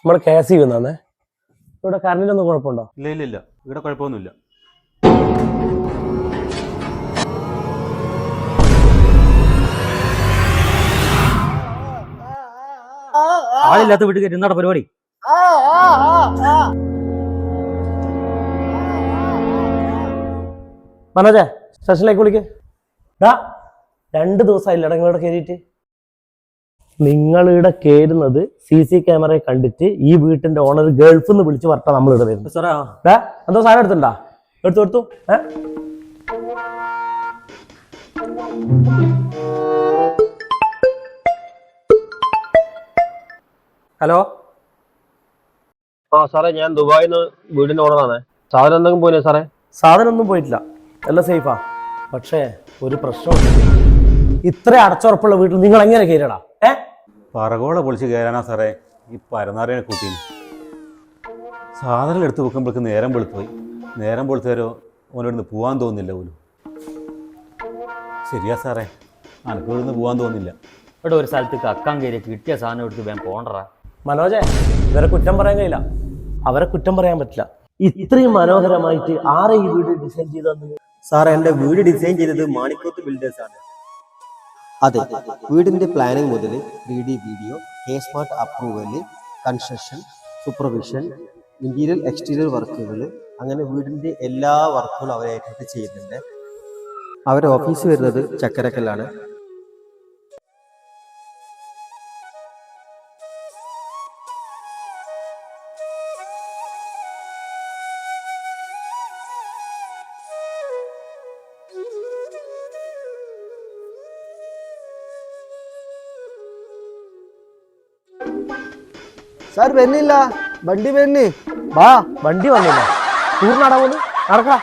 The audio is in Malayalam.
നമ്മുടെ KSE വന്നേ. ഇവിടെ കറണ്ടിനൊന്നും കുഴപ്പമുണ്ടോ? ഇല്ല ഇവിടെ കുഴപ്പമൊന്നുമില്ല. ആളില്ലാത്ത വീട്ടിൽ കയറ്റി എന്നാണ് പരിപാടി? മനോജേ, സ്റ്റേഷനിലേക്ക് വിളിക്ക്. 2 ദിവസമായില്ല നിങ്ങളിവിടെ കയറിയിട്ട്. നിങ്ങളിവിടെ കയറുന്നത് CC ക്യാമറയെ കണ്ടിട്ട് ഈ വീട്ടിന്റെ ഓണർ ഗൾഫിൽ നിന്ന് വിളിച്ച് പറഞ്ഞാൽ നമ്മളിവിടെ വരുന്നത്. എന്തോ സാധനം എടുത്തിട്ടുണ്ടാ? എടുത്തു. ഹലോ. സാറേ, ഞാൻ ദുബായിൽ നിന്ന് വീടിന്റെ ഓണറാണ്. സാധനം എന്തെങ്കിലും പോയില്ലേ സാറേ? സാധനം ഒന്നും പോയിട്ടില്ല, എല്ലാം സേഫാ. പക്ഷേ ഒരു പ്രശ്നമുണ്ട്. ഇത്ര അടച്ചുറപ്പുള്ള വീട്ടിൽ നിങ്ങൾ എങ്ങനെ കയറടാ? പറകോളെ പൊളിച്ച് കയറാനാ സാറേ ഈ പരനാറിനെ കൂട്ടി. സാധനം എടുത്ത് വെക്കുമ്പോഴേക്ക് നേരം വെളുത്തുപോയി. നേരം വെളുത്തുവരോ ഓനോട് പോകാൻ തോന്നുന്നില്ല പോലും. ശരിയാ സാറേ, അനക്ക് ഇവിടുന്ന് പോകാൻ തോന്നുന്നില്ല. ഇവിടെ ഒരു സ്ഥലത്ത് കക്കാൻ കയറി കിട്ടിയ സാധനം എടുത്ത് വേഗം പോണ്ടറാ. മനോജെ, ഇവരെ കുറ്റം പറയാൻ കഴിയില്ല, അവരെ കുറ്റം പറയാൻ പറ്റില്ല. ഇത്രയും മനോഹരമായിട്ട് ആരെ ഈ വീട് ഡിസൈൻ ചെയ്തത്? സാറേ, എന്റെ വീട് ഡിസൈൻ ചെയ്തത് മാണിക്കോത്ത് ബിൽഡേഴ്സ് ആണ്. അതെ, വീടിന്റെ പ്ലാനിങ് മുതൽ 3D വീഡിയോ, K-സ്മാർട്ട് approval, construction, supervision, interior exterior വർക്കുകൾ, അങ്ങനെ വീടിന്റെ എല്ലാ വർക്കുകളും അവരെ ഏറ്റെടുത്ത് ചെയ്യുന്നുണ്ട്. അവരുടെ ഓഫീസ് വരുന്നത് ചക്കരക്കല്ലാണ്. സാർ വരുന്നില്ല, വണ്ടി വരുന്നേ. വണ്ടി വന്നില്ല. ടൂറിനാടാ പോലും നടക്കാം.